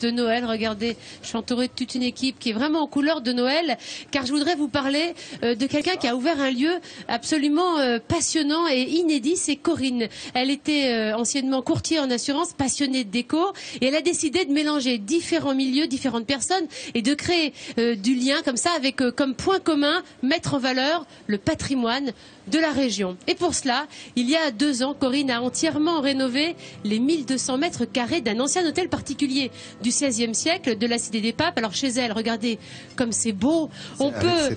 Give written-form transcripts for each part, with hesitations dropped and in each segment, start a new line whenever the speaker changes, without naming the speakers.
de Noël. Regardez, je suis entourée de toute une équipe qui est vraiment en couleur de Noël, car je voudrais vous parler de quelqu'un qui a ouvert un lieu absolument passionnant et inédit, c'est Corinne. Elle était anciennement courtier en assurance, passionnée de déco, et elle a décidé de mélanger différents milieux, différentes personnes, et de créer du lien comme ça, avec comme point commun, mettre en valeur le patrimoine de la région. Et pour cela, il y a 2 ans, Corinne a entièrement rénové les 1200 mètres carrés d'un ancien hôtel particulier du XVIe siècle, de la Cité des Papes. Alors chez elle, regardez comme c'est beau. On peut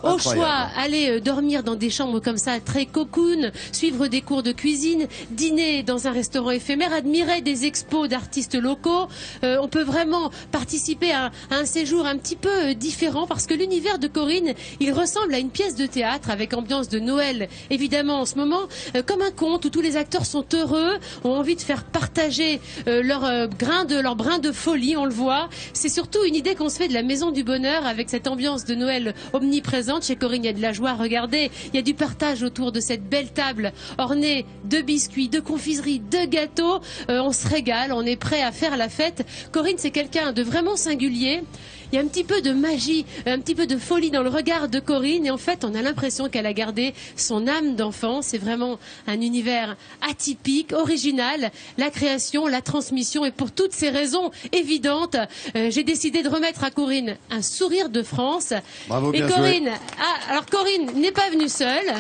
au choix aller dormir dans des chambres comme ça, très cocoon, suivre des cours de cuisine, dîner dans un restaurant éphémère, admirer des expos d'artistes locaux. On peut vraiment participer à un séjour un petit peu différent, parce que l'univers de Corinne, il ressemble à une pièce de théâtre avec ambiance de Noël, évidemment en ce moment, comme un conte où tous les acteurs sont heureux, ont envie de faire partager leur brin de folie, on le voit. C'est surtout une idée qu'on se fait de la Maison du Bonheur, avec cette ambiance de Noël omniprésente. Chez Corinne, il y a de la joie, regardez, il y a du partage autour de cette belle table ornée de biscuits, de confiseries, de gâteaux. On se régale, on est prêt à faire la fête. Corinne, c'est quelqu'un de vraiment singulier. Il y a un petit peu de magie, un petit peu de folie dans le regard de Corinne, et en fait on a l'impression qu'elle a gardé son âme d'enfant. C'est vraiment un univers atypique, original, la création, la transmission, et pour toutes ces raisons évidentes, j'ai décidé de remettre à Corinne un sourire de France.
Bravo, bien
Corinne,
joué.
alors Corinne n'est pas venue seule.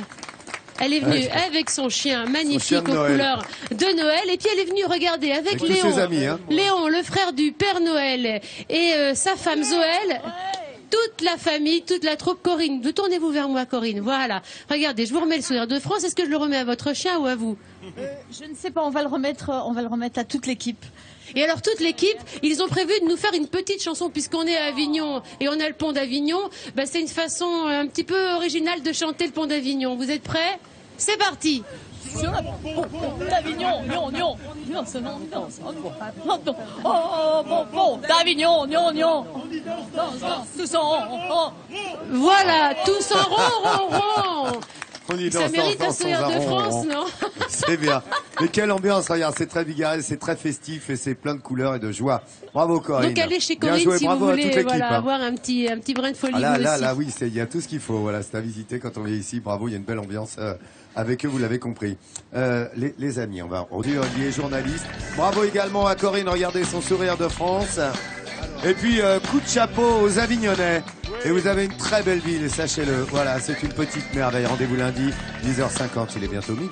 Elle est venue avec son chien magnifique aux couleurs de Noël. Et puis elle est venue, regarder, avec Léon,
ses amis, hein.
Léon, le frère du Père Noël, et sa femme Zoël. Toute la famille, toute la troupe. Corinne, tournez-vous vers moi, Corinne. Voilà. Regardez, je vous remets le sourire de France. Est-ce que je le remets à votre chien ou à vous?
Je ne sais pas, on va le remettre à toute l'équipe.
Et alors toute l'équipe, ils ont prévu de nous faire une petite chanson, puisqu'on est à Avignon et on a le pont d'Avignon. Bah, c'est une façon un petit peu originale de chanter le pont d'Avignon. Vous êtes prêts? C'est parti.
Sur le pont d'Avignon, tous en
Voilà, tous en rond.
On y
Ça
danse
mérite un sourire de France, non?
C'est bien. Mais quelle ambiance, regarde, c'est très bigarré, c'est très festif et c'est plein de couleurs et de joie. Bravo Corinne.
Donc allez chez
Bien
Corinne
joué,
si vous
bravo à toute
voulez
l'équipe, hein.
avoir un petit brin de folie.
Ah là,
vous
là,
aussi.
là, oui, il y a tout ce qu'il faut. Voilà, c'est à visiter quand on vient ici. Bravo, il y a une belle ambiance avec eux, vous l'avez compris. Les amis, on va dire les journalistes. Bravo également à Corinne, regardez son sourire de France. Et puis, coup de chapeau aux Avignonnais. Et vous avez une très belle ville, sachez-le. Voilà, c'est une petite merveille. Rendez-vous lundi, 10h50, il est bientôt midi.